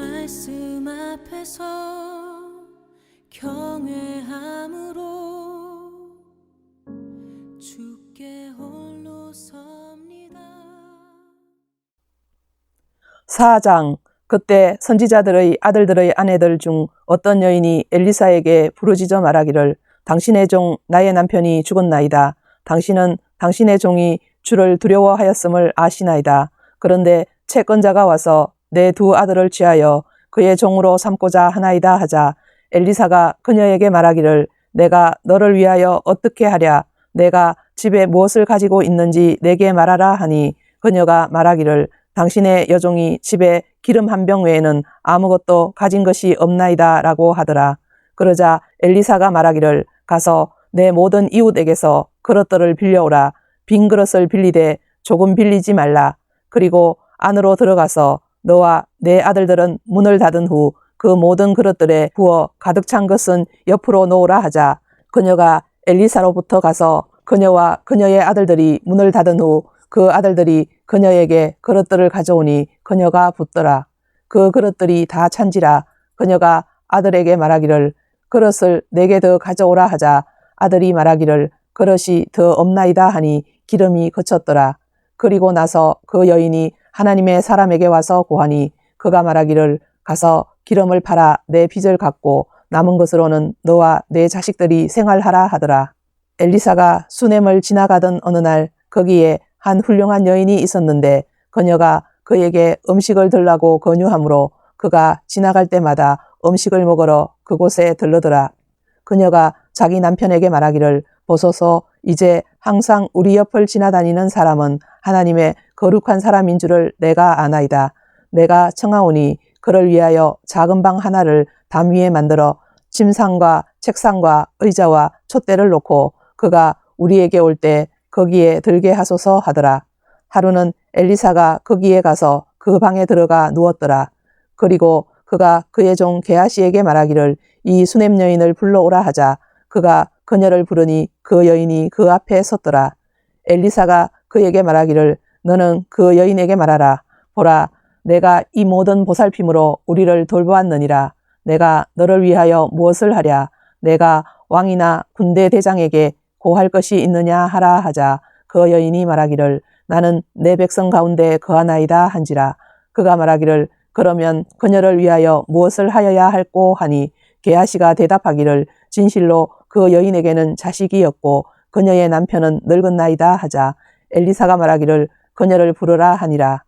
말씀 앞에서 경외함으로 주께 홀로 섭니다. 4장. 그때 선지자들의 아들들의 아내들 중 어떤 여인이 엘리사에게 부르짖어 말하기를 당신의 종 나의 남편이 죽었나이다. 당신은 당신의 종이 주를 두려워하였음을 아시나이다. 그런데 채권자가 와서 내 두 아들을 취하여 그의 종으로 삼고자 하나이다 하자 엘리사가 그녀에게 말하기를 내가 너를 위하여 어떻게 하랴. 내가 집에 무엇을 가지고 있는지 내게 말하라 하니 그녀가 말하기를 당신의 여종이 집에 기름 한 병 외에는 아무것도 가진 것이 없나이다 라고 하더라. 그러자 엘리사가 말하기를 가서 내 모든 이웃에게서 그릇들을 빌려오라. 빈 그릇을 빌리되 조금 빌리지 말라. 그리고 안으로 들어가서 너와 내 아들들은 문을 닫은 후 그 모든 그릇들에 부어 가득 찬 것은 옆으로 놓으라 하자 그녀가 엘리사로부터 가서 그녀와 그녀의 아들들이 문을 닫은 후 그 아들들이 그녀에게 그릇들을 가져오니 그녀가 붓더라. 그 그릇들이 다 찬지라. 그녀가 아들에게 말하기를 그릇을 4개 더 가져오라 하자 아들이 말하기를 그릇이 더 없나이다 하니 기름이 그쳤더라. 그리고 나서 그 여인이 하나님의 사람에게 와서 고하니 그가 말하기를 가서 기름을 팔아 내 빚을 갚고 남은 것으로는 너와 내 자식들이 생활하라 하더라. 엘리사가 수넴을 지나가던 어느 날 거기에 한 훌륭한 여인이 있었는데 그녀가 그에게 음식을 들라고 권유하므로 그가 지나갈 때마다 음식을 먹으러 그곳에 들르더라. 그녀가 자기 남편에게 말하기를 보소서 이제 항상 우리 옆을 지나다니는 사람은 하나님의 거룩한 사람인 줄을 내가 아나이다. 내가 청하오니 그를 위하여 작은 방 하나를 담 위에 만들어 침상과 책상과 의자와 촛대를 놓고 그가 우리에게 올 때 거기에 들게 하소서 하더라. 하루는 엘리사가 거기에 가서 그 방에 들어가 누웠더라. 그리고 그가 그의 종 게하시에게 말하기를 이 수넴 여인을 불러오라 하자 그가 그녀를 부르니 그 여인이 그 앞에 섰더라. 엘리사가 그에게 말하기를 너는 그 여인에게 말하라. 보라, 내가 이 모든 보살핌으로 우리를 돌보았느니라. 내가 너를 위하여 무엇을 하랴. 내가 왕이나 군대 대장에게 고할 것이 있느냐 하라 하자 그 여인이 말하기를 나는 내 백성 가운데 거하나이다 한지라. 그가 말하기를 그러면 그녀를 위하여 무엇을 하여야 할꼬 하니 게하시가 대답하기를 진실로 그 여인에게는 자식이 없고 그녀의 남편은 늙었나이다 하자 엘리사가 말하기를 그녀를 부르라 하니라.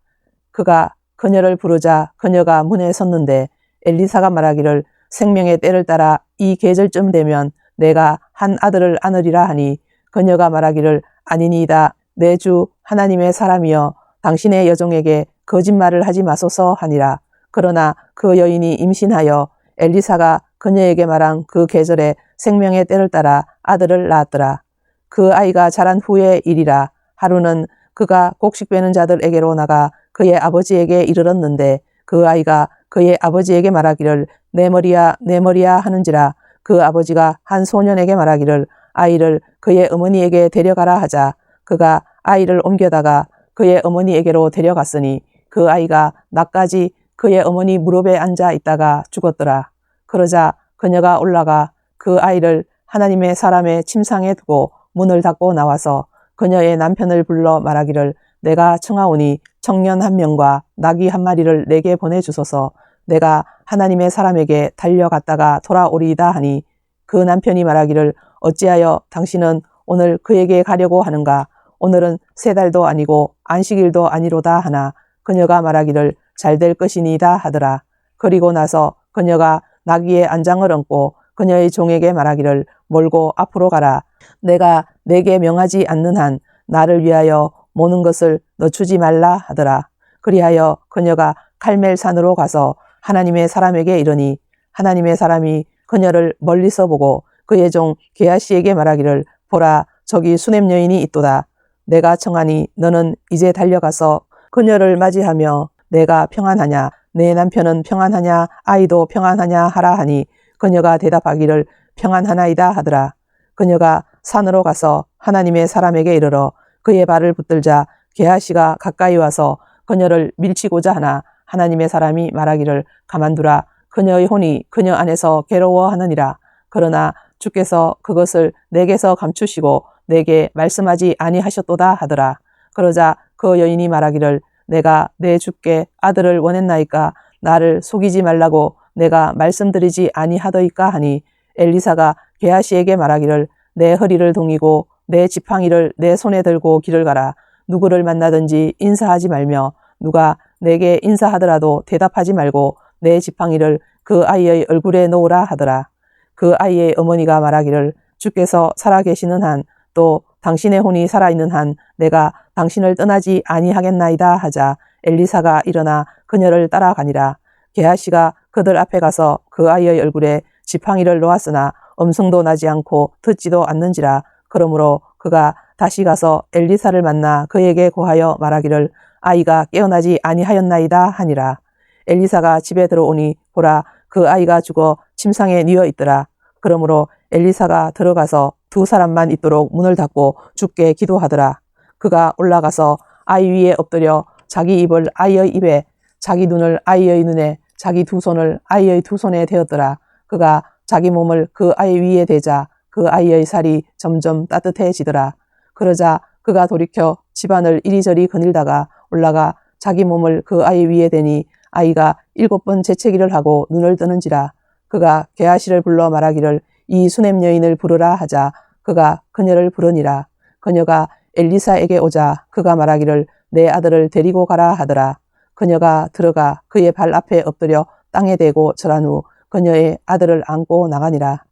그가 그녀를 부르자 그녀가 문에 섰는데 엘리사가 말하기를 생명의 때를 따라 이 계절쯤 되면 내가 한 아들을 안으리라 하니 그녀가 말하기를 아니니이다. 내 주 하나님의 사람이여 당신의 여종에게 거짓말을 하지 마소서 하니라. 그러나 그 여인이 임신하여 엘리사가 그녀에게 말한 그 계절에 생명의 때를 따라 아들을 낳았더라. 그 아이가 자란 후의 일이라. 하루는 그가 곡식 베는 자들에게로 나가 그의 아버지에게 이르렀는데 그 아이가 그의 아버지에게 말하기를 내 머리야 내 머리야 하는지라. 그 아버지가 한 소년에게 말하기를 아이를 그의 어머니에게 데려가라 하자 그가 아이를 옮겨다가 그의 어머니에게로 데려갔으니 그 아이가 낮까지 그의 어머니 무릎에 앉아 있다가 죽었더라. 그러자 그녀가 올라가 그 아이를 하나님의 사람의 침상에 두고 문을 닫고 나와서 그녀의 남편을 불러 말하기를 내가 청하오니 청년 1명과 나귀 1마리를 내게 보내주소서. 내가 하나님의 사람에게 달려갔다가 돌아오리이다 하니 그 남편이 말하기를 어찌하여 당신은 오늘 그에게 가려고 하는가. 오늘은 3달도 아니고 안식일도 아니로다 하나 그녀가 말하기를 잘될 것이니이다 하더라. 그리고 나서 그녀가 나귀의 안장을 얹고 그녀의 종에게 말하기를 몰고 앞으로 가라. 내가 내게 명하지 않는 한 나를 위하여 모는 것을 늦추지 말라 하더라. 그리하여 그녀가 칼멜산으로 가서 하나님의 사람에게 이르니 하나님의 사람이 그녀를 멀리서 보고 그의 종 게하시에게 말하기를 보라 저기 수넴 여인이 있도다. 내가 청하니 너는 이제 달려가서 그녀를 맞이하며 내가 평안하냐 내 남편은 평안하냐 아이도 평안하냐 하라 하니 그녀가 대답하기를 평안하나이다 하더라. 그녀가 산으로 가서 하나님의 사람에게 이르러 그의 발을 붙들자 게하시가 가까이 와서 그녀를 밀치고자 하나 하나님의 사람이 말하기를 가만두라. 그녀의 혼이 그녀 안에서 괴로워하느니라. 그러나 주께서 그것을 내게서 감추시고 내게 말씀하지 아니하셨도다 하더라. 그러자 그 여인이 말하기를 내가 내 주께 아들을 원했나이까 나를 속이지 말라고 내가 말씀드리지 아니하더이까 하니 엘리사가 게하시에게 말하기를 내 허리를 동이고 내 지팡이를 내 손에 들고 길을 가라. 누구를 만나든지 인사하지 말며 누가 내게 인사하더라도 대답하지 말고 내 지팡이를 그 아이의 얼굴에 놓으라 하더라. 그 아이의 어머니가 말하기를 주께서 살아계시는 한 또 당신의 혼이 살아있는 한 내가 당신을 떠나지 아니하겠나이다 하자 엘리사가 일어나 그녀를 따라가니라. 게하시가 그들 앞에 가서 그 아이의 얼굴에 지팡이를 놓았으나 음성도 나지 않고 듣지도 않는지라. 그러므로 그가 다시 가서 엘리사를 만나 그에게 고하여 말하기를 아이가 깨어나지 아니하였나이다 하니라. 엘리사가 집에 들어오니 보라 그 아이가 죽어 침상에 뉘어 있더라. 그러므로 엘리사가 들어가서 두 사람만 있도록 문을 닫고 주께 기도하더라. 그가 올라가서 아이 위에 엎드려 자기 입을 아이의 입에 자기 눈을 아이의 눈에 자기 두 손을 아이의 두 손에 대었더라. 그가 자기 몸을 그 아이 위에 대자 그 아이의 살이 점점 따뜻해지더라. 그러자 그가 돌이켜 집안을 이리저리 거닐다가 올라가 자기 몸을 그 아이 위에 대니 아이가 7번 재채기를 하고 눈을 뜨는지라. 그가 게하시를 불러 말하기를 이 수냄 여인을 부르라 하자 그가 그녀를 부르니라. 그녀가 엘리사에게 오자 그가 말하기를 내 아들을 데리고 가라 하더라. 그녀가 들어가 그의 발 앞에 엎드려 땅에 대고 절한 후 그녀의 아들을 안고 나가니라.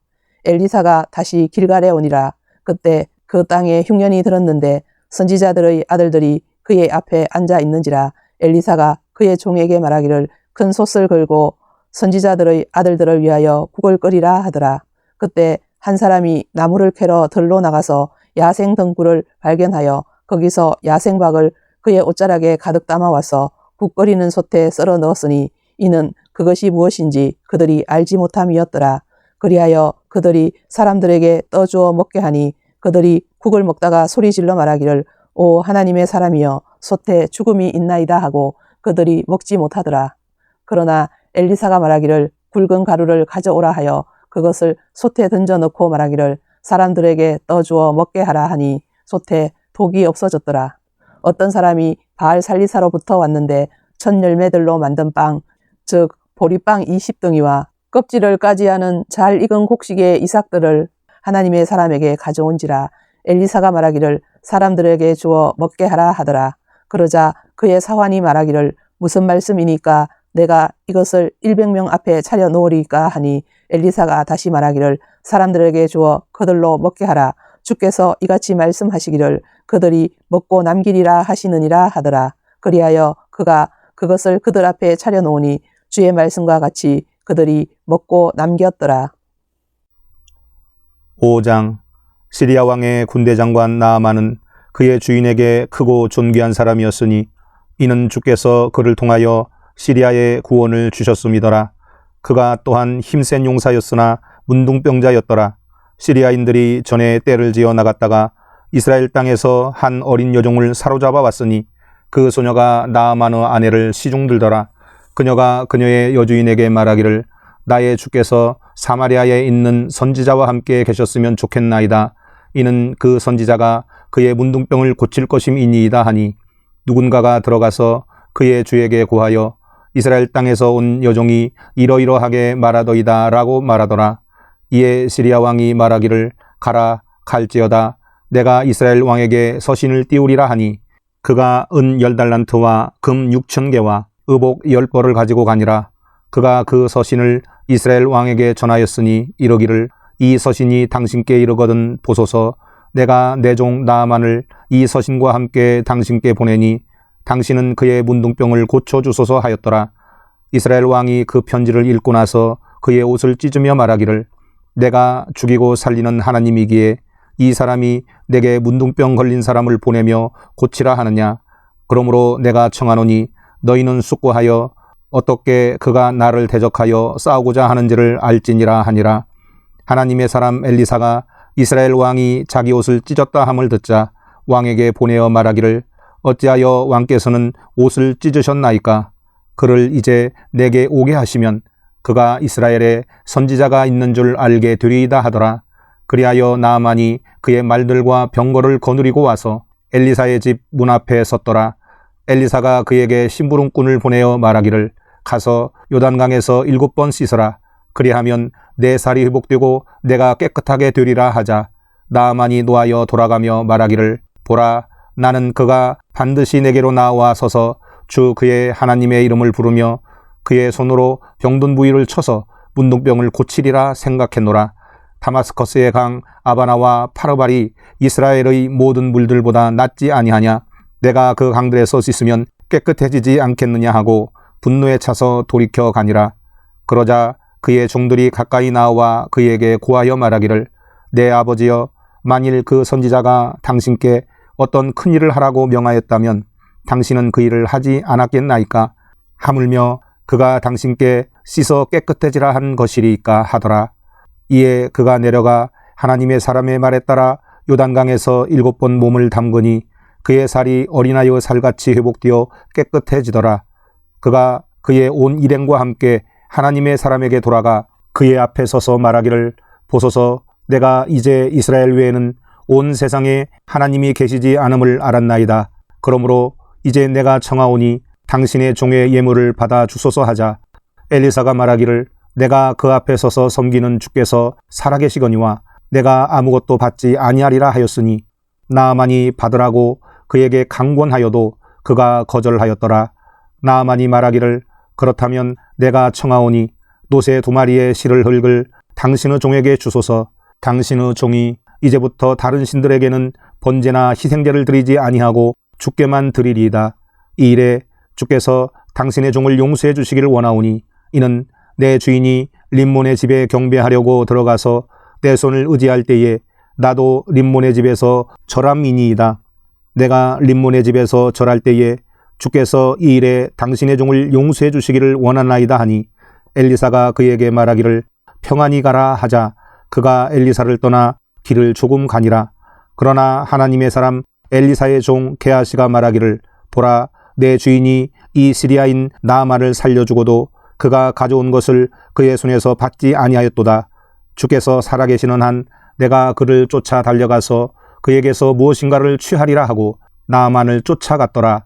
엘리사가 다시 길갈에 오니라. 그때 그 땅에 흉년이 들었는데 선지자들의 아들들이 그의 앞에 앉아 있는지라. 엘리사가 그의 종에게 말하기를 큰 솥을 걸고 선지자들의 아들들을 위하여 국을 끓이라 하더라. 그때 한 사람이 나무를 캐러 들로 나가서 야생 등굴을 발견하여 거기서 야생박을 그의 옷자락에 가득 담아와서 국 끓이는 솥에 썰어 넣었으니 이는 그것이 무엇인지 그들이 알지 못함이었더라. 그리하여 그들이 사람들에게 떠주어 먹게 하니 그들이 국을 먹다가 소리질러 말하기를 오 하나님의 사람이여 솥에 죽음이 있나이다 하고 그들이 먹지 못하더라. 그러나 엘리사가 말하기를 굵은 가루를 가져오라 하여 그것을 솥에 던져 넣고 말하기를 사람들에게 떠주어 먹게 하라 하니 솥에 독이 없어졌더라. 어떤 사람이 바알 살리사로부터 왔는데 첫 열매들로 만든 빵, 즉 보리빵 20덩이와 껍질을 까지 하는 잘 익은 곡식의 이삭들을 하나님의 사람에게 가져온지라. 엘리사가 말하기를 사람들에게 주어 먹게 하라 하더라. 그러자 그의 사환이 말하기를 무슨 말씀이니까 내가 이것을 100명 앞에 차려 놓으리까 하니 엘리사가 다시 말하기를 사람들에게 주어 그들로 먹게 하라. 주께서 이같이 말씀하시기를 그들이 먹고 남기리라 하시느니라 하더라. 그리하여 그가 그것을 그들 앞에 차려 놓으니 주의 말씀과 같이 그들이 먹고 남겼더라. 5장 시리아 왕의 군대 장관 나아만은 그의 주인에게 크고 존귀한 사람이었으니 이는 주께서 그를 통하여 시리아에 구원을 주셨음이더라. 그가 또한 힘센 용사였으나 문둥병자였더라. 시리아인들이 전에 떼를 지어 나갔다가 이스라엘 땅에서 한 어린 여종을 사로잡아 왔으니 그 소녀가 나아만의 아내를 시중들더라. 그녀가 그녀의 여주인에게 말하기를 나의 주께서 사마리아에 있는 선지자와 함께 계셨으면 좋겠나이다. 이는 그 선지자가 그의 문둥병을 고칠 것임이니이다 하니 누군가가 들어가서 그의 주에게 고하여 이스라엘 땅에서 온 여종이 이러이러하게 말하더이다 라고 말하더라. 이에 시리아 왕이 말하기를 가라 갈지어다. 내가 이스라엘 왕에게 서신을 띄우리라 하니 그가 은 10달란트와 금 6,000개와 의복 10벌을 가지고 가니라. 그가 그 서신을 이스라엘 왕에게 전하였으니 이르기를 이 서신이 당신께 이르거든 보소서. 내가 내 종 나아만을 이 서신과 함께 당신께 보내니 당신은 그의 문둥병을 고쳐주소서 하였더라. 이스라엘 왕이 그 편지를 읽고 나서 그의 옷을 찢으며 말하기를 내가 죽이고 살리는 하나님이기에 이 사람이 내게 문둥병 걸린 사람을 보내며 고치라 하느냐. 그러므로 내가 청하노니 너희는 숙고하여 어떻게 그가 나를 대적하여 싸우고자 하는지를 알지니라 하니라. 하나님의 사람 엘리사가 이스라엘 왕이 자기 옷을 찢었다 함을 듣자 왕에게 보내어 말하기를 어찌하여 왕께서는 옷을 찢으셨나이까. 그를 이제 내게 오게 하시면 그가 이스라엘에 선지자가 있는 줄 알게 되리이다 하더라. 그리하여 나아만이 그의 말들과 병거를 거느리고 와서 엘리사의 집 문 앞에 섰더라. 엘리사가 그에게 심부름꾼을 보내어 말하기를 가서 요단강에서 7번 씻으라. 그리하면 내 살이 회복되고 내가 깨끗하게 되리라 하자. 나아만이 노하여 돌아가며 말하기를 보라, 나는 그가 반드시 내게로 나와 서서 주 그의 하나님의 이름을 부르며 그의 손으로 병든 부위를 쳐서 문둥병을 고치리라 생각했노라. 다마스커스의 강 아바나와 파르발이 이스라엘의 모든 물들보다 낫지 아니하냐. 내가 그 강들에서 씻으면 깨끗해지지 않겠느냐 하고 분노에 차서 돌이켜 가니라. 그러자 그의 종들이 가까이 나와 그에게 고하여 말하기를 내 아버지여, 만일 그 선지자가 당신께 어떤 큰 일을 하라고 명하였다면 당신은 그 일을 하지 않았겠나이까? 하물며 그가 당신께 씻어 깨끗해지라 한 것이리까 하더라. 이에 그가 내려가 하나님의 사람의 말에 따라 요단강에서 7번 몸을 담그니 그의 살이 어린아이의 살같이 회복되어 깨끗해지더라. 그가 그의 온 일행과 함께 하나님의 사람에게 돌아가 그의 앞에 서서 말하기를 보소서, 내가 이제 이스라엘 외에는 온 세상에 하나님이 계시지 않음을 알았나이다. 그러므로 이제 내가 청하오니 당신의 종의 예물을 받아 주소서 하자. 엘리사가 말하기를 내가 그 앞에 서서 섬기는 주께서 살아계시거니와 내가 아무것도 받지 아니하리라 하였으니 나아만이 받으라고 그에게 강권하여도 그가 거절하였더라. 나아만이 말하기를 그렇다면 내가 청하오니 노새 2마리의 실을 흙을 당신의 종에게 주소서. 당신의 종이 이제부터 다른 신들에게는 번제나 희생제를 드리지 아니하고 주께만 드리리이다. 이 일에 주께서 당신의 종을 용서해 주시기를 원하오니 이는 내 주인이 림몬의 집에 경배하려고 들어가서 내 손을 의지할 때에 나도 림몬의 집에서 절함이니이다. 내가 림몬의 집에서 절할 때에 주께서 이 일에 당신의 종을 용서해 주시기를 원하나이다 하니 엘리사가 그에게 말하기를 평안히 가라 하자. 그가 엘리사를 떠나 길을 조금 가니라. 그러나 하나님의 사람 엘리사의 종 게하시가 말하기를 보라, 내 주인이 이 시리아인 나아만을 살려주고도 그가 가져온 것을 그의 손에서 받지 아니하였도다. 주께서 살아계시는 한 내가 그를 쫓아 달려가서 그에게서 무엇인가를 취하리라 하고 나아만을 쫓아갔더라.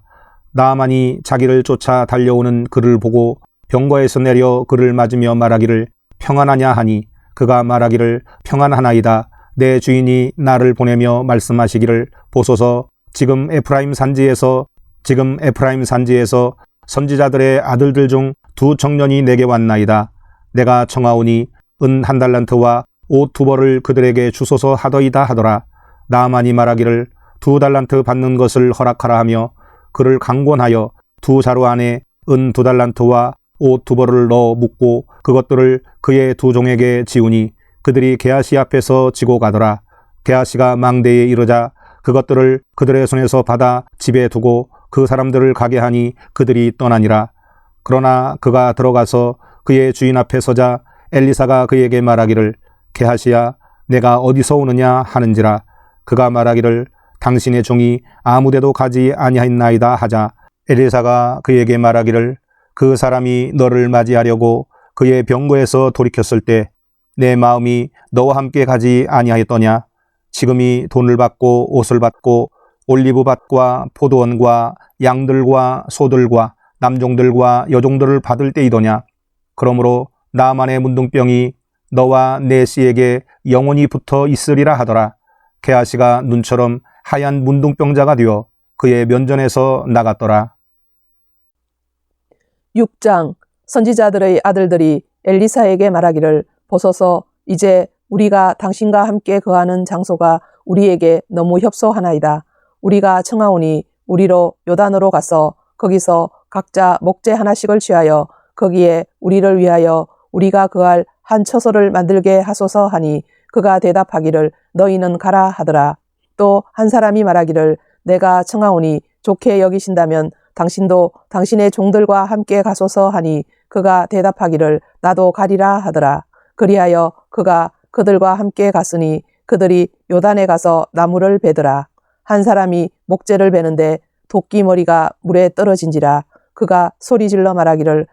나아만이 자기를 쫓아 달려오는 그를 보고 병거에서 내려 그를 맞으며 말하기를 평안하냐 하니 그가 말하기를 평안하나이다. 내 주인이 나를 보내며 말씀하시기를 보소서, 지금 에프라임 산지에서 선지자들의 아들들 중 2 청년이 내게 왔나이다. 내가 청하오니 은 1달란트와 옷 2벌을 그들에게 주소서 하더이다 하더라. 나아만이 말하기를 2달란트 받는 것을 허락하라 하며 그를 강권하여 2 자루 안에 은 2달란트와 옷 2벌을 넣어 묶고 그것들을 그의 2 종에게 지우니 그들이 게하시 앞에서 지고 가더라. 게하시가 망대에 이르자 그것들을 그들의 손에서 받아 집에 두고 그 사람들을 가게 하니 그들이 떠나니라. 그러나 그가 들어가서 그의 주인 앞에 서자 엘리사가 그에게 말하기를 게하시야, 내가 어디서 오느냐 하는지라. 그가 말하기를 당신의 종이 아무데도 가지 아니하였나이다 하자 엘리사가 그에게 말하기를 그 사람이 너를 맞이하려고 그의 병거에서 돌이켰을 때 내 마음이 너와 함께 가지 아니하였더냐. 지금이 돈을 받고 옷을 받고 올리브밭과 포도원과 양들과 소들과 남종들과 여종들을 받을 때이더냐. 그러므로 나만의 문둥병이 너와 내 씨에게 영원히 붙어 있으리라 하더라. 게하시가 눈처럼 하얀 문둥병자가 되어 그의 면전에서 나갔더라. 6장. 선지자들의 아들들이 엘리사에게 말하기를 보소서, 이제 우리가 당신과 함께 거하는 장소가 우리에게 너무 협소하나이다. 우리가 청하오니 우리로 요단으로 가서 거기서 각자 목재 하나씩을 취하여 거기에 우리를 위하여 우리가 거할 한 처소를 만들게 하소서 하니 그가 대답하기를 너희는 가라 하더라. 또 한 사람이 말하기를 내가 청하오니 좋게 여기신다면 당신도 당신의 종들과 함께 가소서 하니 그가 대답하기를 나도 가리라 하더라. 그리하여 그가 그들과 함께 갔으니 그들이 요단에 가서 나무를 베더라. 한 사람이 목재를 베는데 도끼 머리가 물에 떨어진지라. 그가 소리질러 말하기를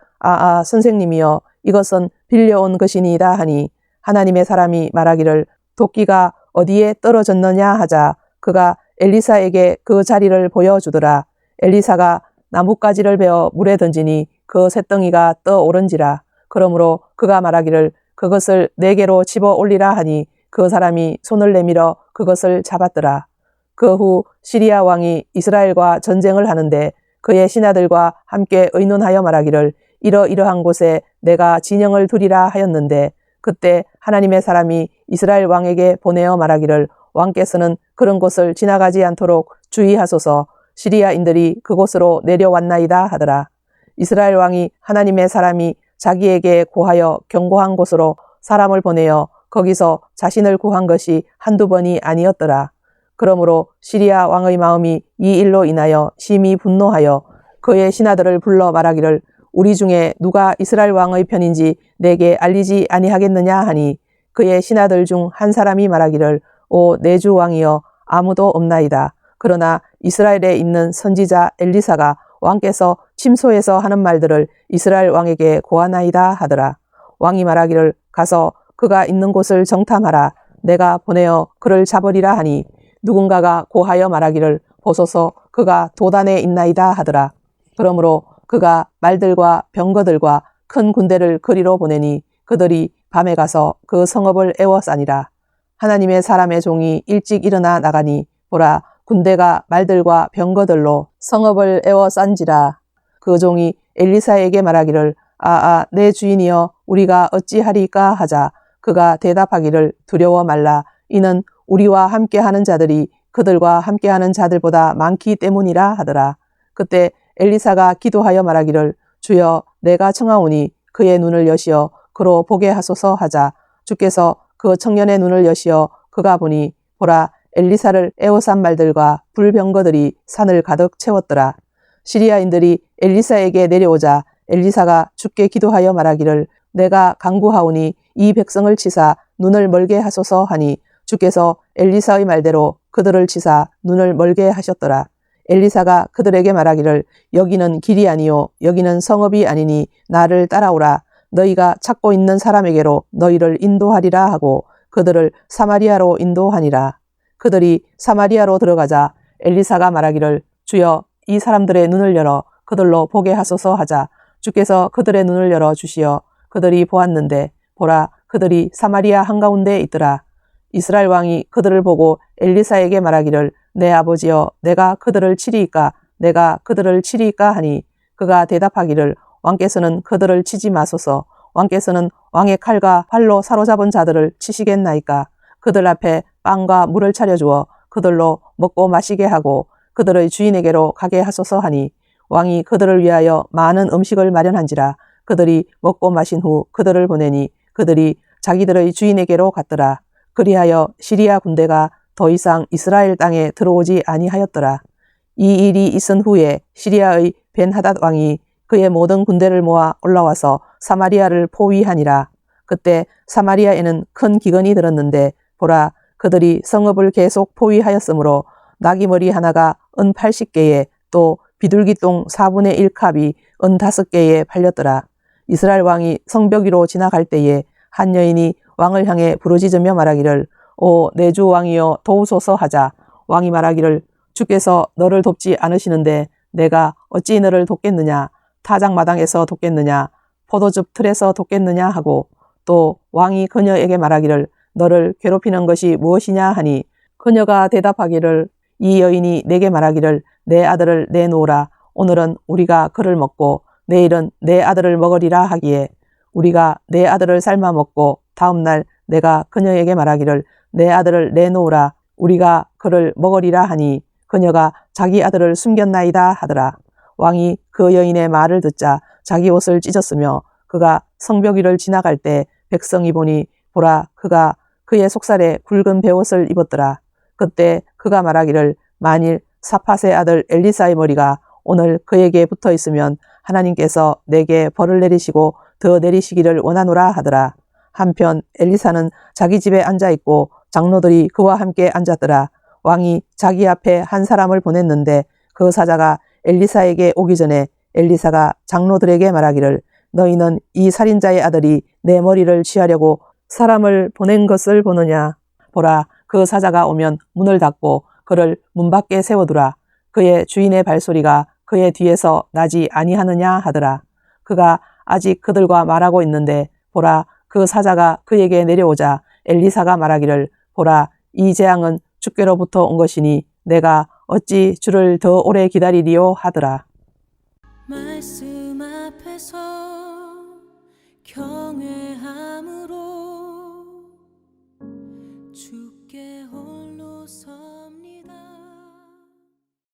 선생님이여 이것은 빌려온 것이니이다 하니 하나님의 사람이 말하기를 도끼가 어디에 떨어졌느냐 하자 그가 엘리사에게 그 자리를 보여주더라. 엘리사가 나뭇가지를 베어 물에 던지니 그 쇳덩이가 떠오른지라. 그러므로 그가 말하기를 그것을 내게로 집어 올리라 하니 그 사람이 손을 내밀어 그것을 잡았더라. 그 후 시리아 왕이 이스라엘과 전쟁을 하는데 그의 신하들과 함께 의논하여 말하기를 이러이러한 곳에 내가 진영을 두리라 하였는데 그때 하나님의 사람이 이스라엘 왕에게 보내어 말하기를 왕께서는 그런 곳을 지나가지 않도록 주의하소서. 시리아인들이 그곳으로 내려왔나이다 하더라. 이스라엘 왕이 하나님의 사람이 자기에게 고하여 경고한 곳으로 사람을 보내어 거기서 자신을 구한 것이 한두 번이 아니었더라. 그러므로 시리아 왕의 마음이 이 일로 인하여 심히 분노하여 그의 신하들을 불러 말하기를 우리 중에 누가 이스라엘 왕의 편인지 내게 알리지 아니하겠느냐 하니 그의 신하들 중 한 사람이 말하기를 오 내 주 왕이여 아무도 없나이다. 그러나 이스라엘에 있는 선지자 엘리사가 왕께서 침소에서 하는 말들을 이스라엘 왕에게 고하나이다 하더라. 왕이 말하기를 가서 그가 있는 곳을 정탐하라. 내가 보내어 그를 잡으리라 하니 누군가가 고하여 말하기를 보소서 그가 도단에 있나이다 하더라. 그러므로 그가 말들과 병거들과 큰 군대를 그리로 보내니 그들이 밤에 가서 그 성읍을 에워싸니라. 하나님의 사람의 종이 일찍 일어나 나가니 보라 군대가 말들과 병거들로 성읍을 에워싼지라. 그 종이 엘리사에게 말하기를 내 주인이여 우리가 어찌하리까 하자 그가 대답하기를 두려워 말라. 이는 우리와 함께하는 자들이 그들과 함께하는 자들보다 많기 때문이라 하더라. 그때 엘리사가 기도하여 말하기를 주여 내가 청하오니 그의 눈을 여시어 그로 보게 하소서 하자 주께서 그 청년의 눈을 여시어 그가 보니 보라 엘리사를 에워싼 말들과 불병거들이 산을 가득 채웠더라. 시리아인들이 엘리사에게 내려오자 엘리사가 주께 기도하여 말하기를 내가 간구하오니 이 백성을 치사 눈을 멀게 하소서 하니 주께서 엘리사의 말대로 그들을 치사 눈을 멀게 하셨더라. 엘리사가 그들에게 말하기를 여기는 길이 아니요 여기는 성읍이 아니니 나를 따라오라. 너희가 찾고 있는 사람에게로 너희를 인도하리라 하고 그들을 사마리아로 인도하니라. 그들이 사마리아로 들어가자 엘리사가 말하기를 주여 이 사람들의 눈을 열어 그들로 보게 하소서 하자 주께서 그들의 눈을 열어 주시어 그들이 보았는데 보라 그들이 사마리아 한가운데에 있더라. 이스라엘 왕이 그들을 보고 엘리사에게 말하기를 내 아버지여 내가 그들을 치리이까 내가 그들을 치리이까 하니 그가 대답하기를 왕께서는 그들을 치지 마소서. 왕께서는 왕의 칼과 활로 사로잡은 자들을 치시겠나이까. 그들 앞에 빵과 물을 차려주어 그들로 먹고 마시게 하고 그들의 주인에게로 가게 하소서 하니 왕이 그들을 위하여 많은 음식을 마련한지라. 그들이 먹고 마신 후 그들을 보내니 그들이 자기들의 주인에게로 갔더라. 그리하여 시리아 군대가 더 이상 이스라엘 땅에 들어오지 아니하였더라. 이 일이 있은 후에 시리아의 벤하닷 왕이 그의 모든 군대를 모아 올라와서 사마리아를 포위하니라. 그때 사마리아에는 큰 기근이 들었는데 보라 그들이 성읍을 계속 포위하였으므로 나귀머리 하나가 은 80개에 또 비둘기똥 4분의 1컵이 은 5개에 팔렸더라. 이스라엘 왕이 성벽 위로 지나갈 때에 한 여인이 왕을 향해 부르짖으며 말하기를 오 내 주 왕이여 도우소서 하자 왕이 말하기를 주께서 너를 돕지 않으시는데 내가 어찌 너를 돕겠느냐. 타작마당에서 돕겠느냐. 포도즙 틀에서 돕겠느냐 하고 또 왕이 그녀에게 말하기를 너를 괴롭히는 것이 무엇이냐 하니 그녀가 대답하기를 이 여인이 내게 말하기를 내 아들을 내놓으라. 오늘은 우리가 그를 먹고 내일은 내 아들을 먹으리라 하기에 우리가 내 아들을 삶아 먹고 다음날 내가 그녀에게 말하기를 내 아들을 내놓으라. 우리가 그를 먹으리라 하니 그녀가 자기 아들을 숨겼나이다 하더라. 왕이 그 여인의 말을 듣자 자기 옷을 찢었으며 그가 성벽 위를 지나갈 때 백성이 보니 보라 그가 그의 속살에 굵은 베옷을 입었더라. 그때 그가 말하기를 만일 사팟의 아들 엘리사의 머리가 오늘 그에게 붙어 있으면 하나님께서 내게 벌을 내리시고 더 내리시기를 원하노라 하더라. 한편 엘리사는 자기 집에 앉아있고 장로들이 그와 함께 앉았더라. 왕이 자기 앞에 한 사람을 보냈는데 그 사자가 엘리사에게 오기 전에 엘리사가 장로들에게 말하기를 너희는 이 살인자의 아들이 내 머리를 취하려고 사람을 보낸 것을 보느냐. 보라, 그 사자가 오면 문을 닫고 그를 문 밖에 세워두라. 그의 주인의 발소리가 그의 뒤에서 나지 아니하느냐 하더라. 그가 아직 그들과 말하고 있는데 보라, 그 사자가 그에게 내려오자 엘리사가 말하기를 보라, 이 재앙은 주께로부터 온 것이니 내가 어찌 주를 더 오래 기다리리요 하더라. 말씀 앞에서 경외함으로